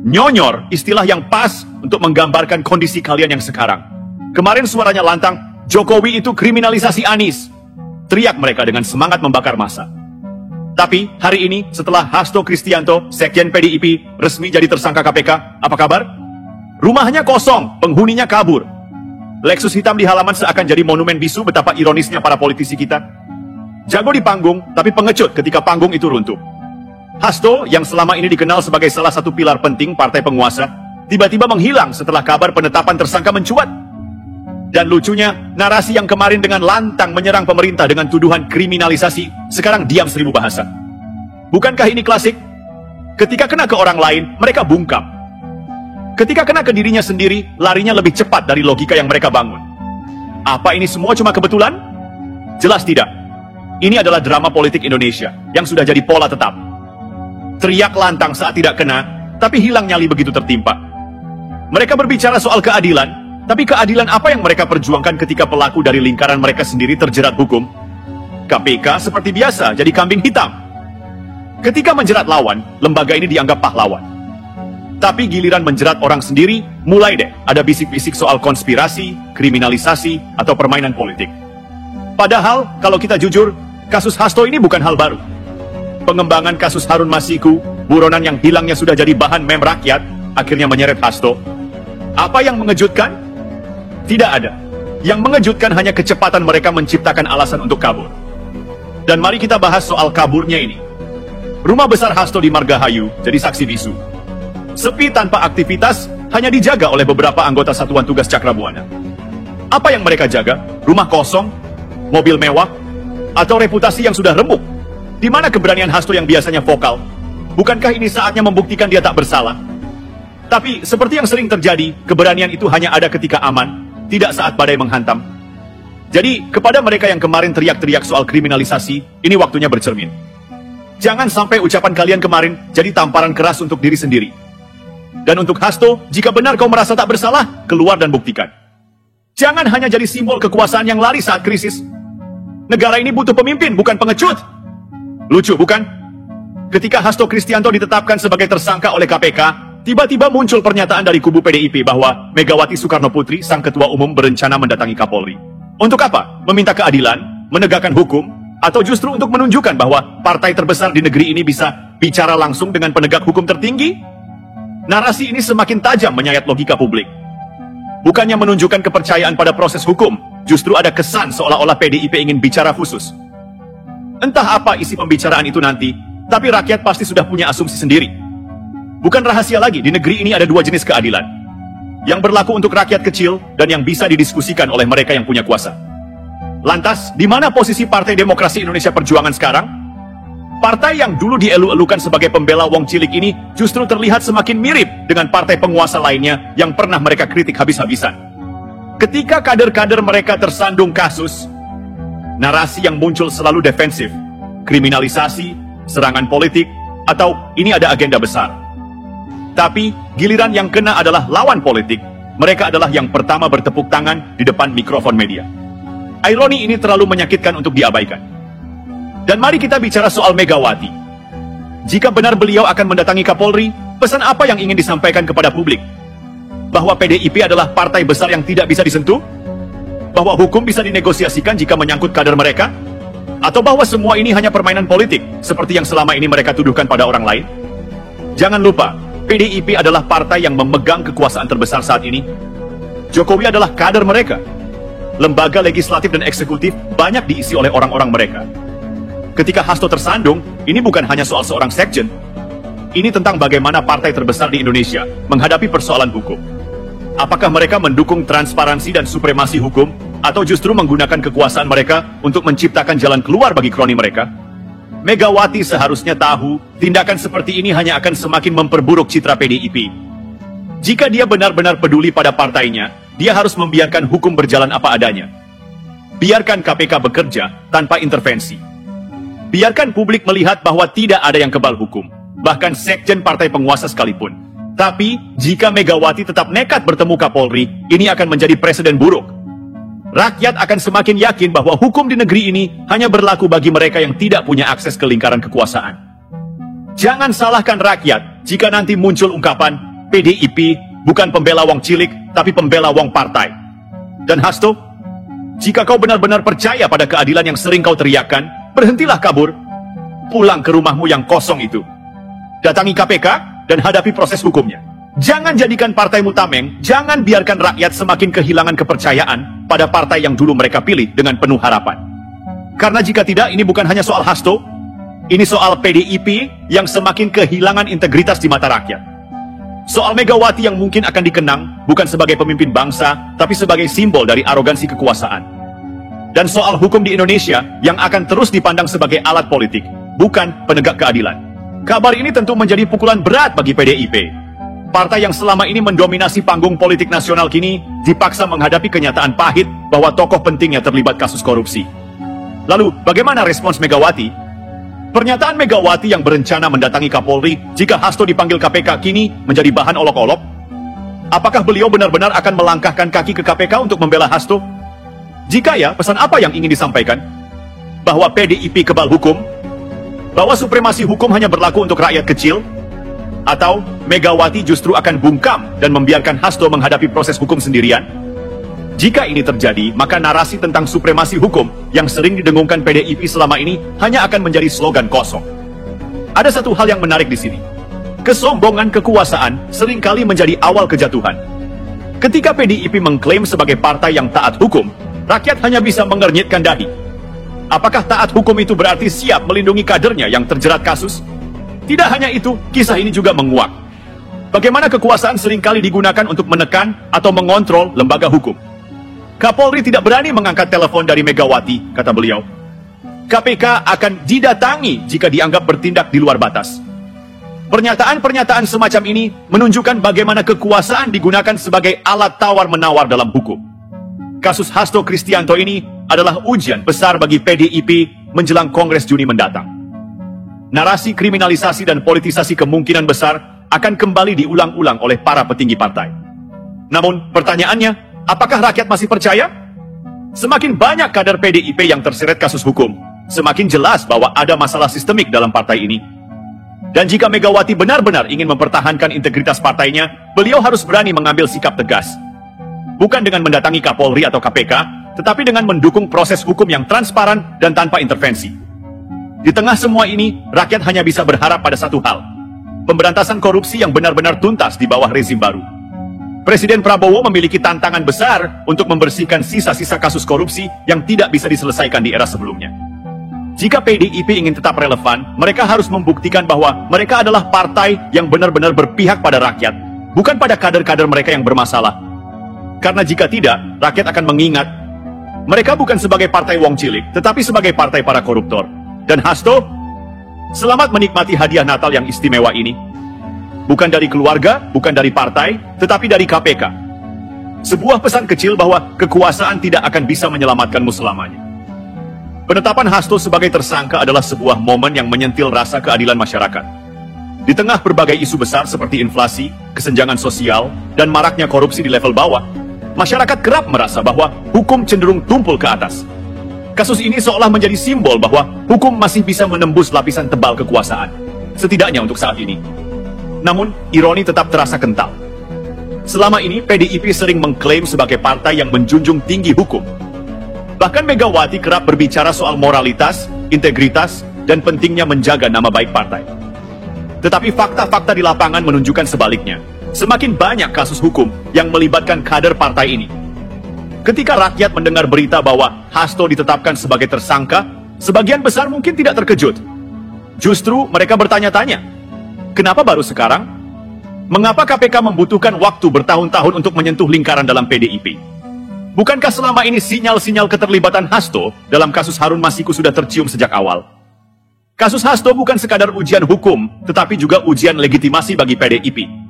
Nyonyor, istilah yang pas untuk menggambarkan kondisi kalian yang sekarang. Kemarin suaranya lantang, Jokowi itu kriminalisasi Anies. Teriak mereka dengan semangat membakar massa. Tapi hari ini setelah Hasto Kristianto, Sekjen PDIP, resmi jadi tersangka KPK, apa kabar? Rumahnya kosong, penghuninya kabur. Lexus hitam di halaman seakan jadi monumen bisu betapa ironisnya para politisi kita. Jago di panggung, tapi pengecut ketika panggung itu runtuh. Hasto, yang selama ini dikenal sebagai salah satu pilar penting partai penguasa, tiba-tiba menghilang setelah kabar penetapan tersangka mencuat. Dan lucunya, narasi yang kemarin dengan lantang menyerang pemerintah dengan tuduhan kriminalisasi, sekarang diam 1000 bahasa. Bukankah ini klasik? Ketika kena ke orang lain, mereka bungkam. Ketika kena ke dirinya sendiri, larinya lebih cepat dari logika yang mereka bangun. Apa ini semua cuma kebetulan? Jelas tidak. Ini adalah drama politik Indonesia, yang sudah jadi pola tetap. Teriak lantang saat tidak kena, tapi hilang nyali begitu tertimpa. Mereka berbicara soal keadilan, tapi keadilan apa yang mereka perjuangkan ketika pelaku dari lingkaran mereka sendiri terjerat hukum? KPK seperti biasa jadi kambing hitam. Ketika menjerat lawan, lembaga ini dianggap pahlawan. Tapi giliran menjerat orang sendiri, mulai deh ada bisik-bisik soal konspirasi, kriminalisasi, atau permainan politik. Padahal, kalau kita jujur, kasus Hasto ini bukan hal baru. Pengembangan kasus Harun Masiku, buronan yang hilangnya sudah jadi bahan meme rakyat, akhirnya menyeret Hasto. Apa yang mengejutkan? Tidak ada. Yang mengejutkan hanya kecepatan mereka menciptakan alasan untuk kabur. Dan mari kita bahas soal kaburnya ini. Rumah besar Hasto di Margahayu jadi saksi bisu. Sepi tanpa aktivitas, hanya dijaga oleh beberapa anggota Satuan Tugas Cakrabuana. Apa yang mereka jaga? Rumah kosong? Mobil mewah? Atau reputasi yang sudah remuk? Di mana keberanian Hasto yang biasanya vokal? Bukankah ini saatnya membuktikan dia tak bersalah? Tapi, seperti yang sering terjadi, keberanian itu hanya ada ketika aman, tidak saat badai menghantam. Jadi, kepada mereka yang kemarin teriak-teriak soal kriminalisasi, ini waktunya bercermin. Jangan sampai ucapan kalian kemarin jadi tamparan keras untuk diri sendiri. Dan untuk Hasto, jika benar kau merasa tak bersalah, keluar dan buktikan. Jangan hanya jadi simbol kekuasaan yang lari saat krisis. Negara ini butuh pemimpin, bukan pengecut. Lucu, bukan? Ketika Hasto Kristianto ditetapkan sebagai tersangka oleh KPK, tiba-tiba muncul pernyataan dari kubu PDIP bahwa Megawati Soekarno Putri, sang ketua umum, berencana mendatangi Kapolri. Untuk apa? Meminta keadilan, menegakkan hukum, atau justru untuk menunjukkan bahwa partai terbesar di negeri ini bisa bicara langsung dengan penegak hukum tertinggi? Narasi ini semakin tajam menyayat logika publik. Bukannya menunjukkan kepercayaan pada proses hukum, justru ada kesan seolah-olah PDIP ingin bicara khusus. Entah apa isi pembicaraan itu nanti, tapi rakyat pasti sudah punya asumsi sendiri. Bukan rahasia lagi, di negeri ini ada dua jenis keadilan. Yang berlaku untuk rakyat kecil, dan yang bisa didiskusikan oleh mereka yang punya kuasa. Lantas, di mana posisi Partai Demokrasi Indonesia Perjuangan sekarang? Partai yang dulu dielu-elukan sebagai pembela wong cilik ini, justru terlihat semakin mirip dengan partai penguasa lainnya yang pernah mereka kritik habis-habisan. Ketika kader-kader mereka tersandung kasus, narasi yang muncul selalu defensif, kriminalisasi, serangan politik, atau ini ada agenda besar. Tapi, giliran yang kena adalah lawan politik, mereka adalah yang pertama bertepuk tangan di depan mikrofon media. Ironi ini terlalu menyakitkan untuk diabaikan. Dan mari kita bicara soal Megawati. Jika benar beliau akan mendatangi Kapolri, pesan apa yang ingin disampaikan kepada publik? Bahwa PDIP adalah partai besar yang tidak bisa disentuh? Bahwa hukum bisa dinegosiasikan jika menyangkut kader mereka? Atau bahwa semua ini hanya permainan politik, seperti yang selama ini mereka tuduhkan pada orang lain? Jangan lupa, PDIP adalah partai yang memegang kekuasaan terbesar saat ini. Jokowi adalah kader mereka. Lembaga legislatif dan eksekutif banyak diisi oleh orang-orang mereka. Ketika Hasto tersandung, ini bukan hanya soal seorang sekjen. Ini tentang bagaimana partai terbesar di Indonesia menghadapi persoalan hukum. Apakah mereka mendukung transparansi dan supremasi hukum, atau justru menggunakan kekuasaan mereka untuk menciptakan jalan keluar bagi kroni mereka? Megawati seharusnya tahu, tindakan seperti ini hanya akan semakin memperburuk citra PDIP. Jika dia benar-benar peduli pada partainya, dia harus membiarkan hukum berjalan apa adanya. Biarkan KPK bekerja tanpa intervensi. Biarkan publik melihat bahwa tidak ada yang kebal hukum, bahkan sekjen partai penguasa sekalipun. Tapi, jika Megawati tetap nekat bertemu Kapolri, ini akan menjadi presiden buruk. Rakyat akan semakin yakin bahwa hukum di negeri ini hanya berlaku bagi mereka yang tidak punya akses ke lingkaran kekuasaan. Jangan salahkan rakyat jika nanti muncul ungkapan, PDIP bukan pembela wong cilik, tapi pembela wong partai. Dan Hasto, jika kau benar-benar percaya pada keadilan yang sering kau teriakkan, berhentilah kabur. Pulang ke rumahmu yang kosong itu. Datangi KPK dan hadapi proses hukumnya. Jangan jadikan partaimu tameng, jangan biarkan rakyat semakin kehilangan kepercayaan pada partai yang dulu mereka pilih dengan penuh harapan. Karena jika tidak, ini bukan hanya soal Hasto, ini soal PDIP yang semakin kehilangan integritas di mata rakyat. Soal Megawati yang mungkin akan dikenang bukan sebagai pemimpin bangsa, tapi sebagai simbol dari arogansi kekuasaan. Dan soal hukum di Indonesia yang akan terus dipandang sebagai alat politik, bukan penegak keadilan. Kabar ini tentu menjadi pukulan berat bagi PDIP. Partai yang selama ini mendominasi panggung politik nasional kini dipaksa menghadapi kenyataan pahit bahwa tokoh pentingnya terlibat kasus korupsi. Lalu, bagaimana respons Megawati? Pernyataan Megawati yang berencana mendatangi Kapolri jika Hasto dipanggil KPK kini menjadi bahan olok-olok. Apakah beliau benar-benar akan melangkahkan kaki ke KPK untuk membela Hasto? Jika ya, pesan apa yang ingin disampaikan? Bahwa PDIP kebal hukum? Bahwa supremasi hukum hanya berlaku untuk rakyat kecil? Atau Megawati justru akan bungkam dan membiarkan Hasto menghadapi proses hukum sendirian? Jika ini terjadi, maka narasi tentang supremasi hukum yang sering didengungkan PDIP selama ini hanya akan menjadi slogan kosong. Ada satu hal yang menarik di sini. Kesombongan kekuasaan seringkali menjadi awal kejatuhan. Ketika PDIP mengklaim sebagai partai yang taat hukum, rakyat hanya bisa mengernyitkan dahi. Apakah taat hukum itu berarti siap melindungi kadernya yang terjerat kasus? Tidak hanya itu, kisah ini juga menguak. Bagaimana kekuasaan seringkali digunakan untuk menekan atau mengontrol lembaga hukum. Kapolri tidak berani mengangkat telepon dari Megawati, kata beliau. KPK akan didatangi jika dianggap bertindak di luar batas. Pernyataan-pernyataan semacam ini menunjukkan bagaimana kekuasaan digunakan sebagai alat tawar-menawar dalam hukum. Kasus Hasto Kristianto ini adalah ujian besar bagi PDIP menjelang Kongres Juni mendatang. Narasi kriminalisasi dan politisasi kemungkinan besar akan kembali diulang-ulang oleh para petinggi partai. Namun, pertanyaannya, apakah rakyat masih percaya? Semakin banyak kader PDIP yang terseret kasus hukum, semakin jelas bahwa ada masalah sistemik dalam partai ini. Dan jika Megawati benar-benar ingin mempertahankan integritas partainya, beliau harus berani mengambil sikap tegas. Bukan dengan mendatangi Kapolri atau KPK, tetapi dengan mendukung proses hukum yang transparan dan tanpa intervensi. Di tengah semua ini, rakyat hanya bisa berharap pada satu hal. Pemberantasan korupsi yang benar-benar tuntas di bawah rezim baru. Presiden Prabowo memiliki tantangan besar untuk membersihkan sisa-sisa kasus korupsi yang tidak bisa diselesaikan di era sebelumnya. Jika PDIP ingin tetap relevan, mereka harus membuktikan bahwa mereka adalah partai yang benar-benar berpihak pada rakyat, bukan pada kader-kader mereka yang bermasalah. Karena jika tidak, rakyat akan mengingat, mereka bukan sebagai partai wong cilik, tetapi sebagai partai para koruptor. Dan Hasto, selamat menikmati hadiah Natal yang istimewa ini. Bukan dari keluarga, bukan dari partai, tetapi dari KPK. Sebuah pesan kecil bahwa kekuasaan tidak akan bisa menyelamatkanmu selamanya. Penetapan Hasto sebagai tersangka adalah sebuah momen yang menyentil rasa keadilan masyarakat. Di tengah berbagai isu besar seperti inflasi, kesenjangan sosial, dan maraknya korupsi di level bawah, masyarakat kerap merasa bahwa hukum cenderung tumpul ke atas. Kasus ini seolah menjadi simbol bahwa hukum masih bisa menembus lapisan tebal kekuasaan, setidaknya untuk saat ini. Namun, ironi tetap terasa kental. Selama ini, PDIP sering mengklaim sebagai partai yang menjunjung tinggi hukum. Bahkan Megawati kerap berbicara soal moralitas, integritas, dan pentingnya menjaga nama baik partai. Tetapi fakta-fakta di lapangan menunjukkan sebaliknya. Semakin banyak kasus hukum yang melibatkan kader partai ini. Ketika rakyat mendengar berita bahwa Hasto ditetapkan sebagai tersangka, sebagian besar mungkin tidak terkejut. Justru mereka bertanya-tanya, kenapa baru sekarang? Mengapa KPK membutuhkan waktu bertahun-tahun untuk menyentuh lingkaran dalam PDIP? Bukankah selama ini sinyal-sinyal keterlibatan Hasto dalam kasus Harun Masiku sudah tercium sejak awal? Kasus Hasto bukan sekadar ujian hukum, tetapi juga ujian legitimasi bagi PDIP.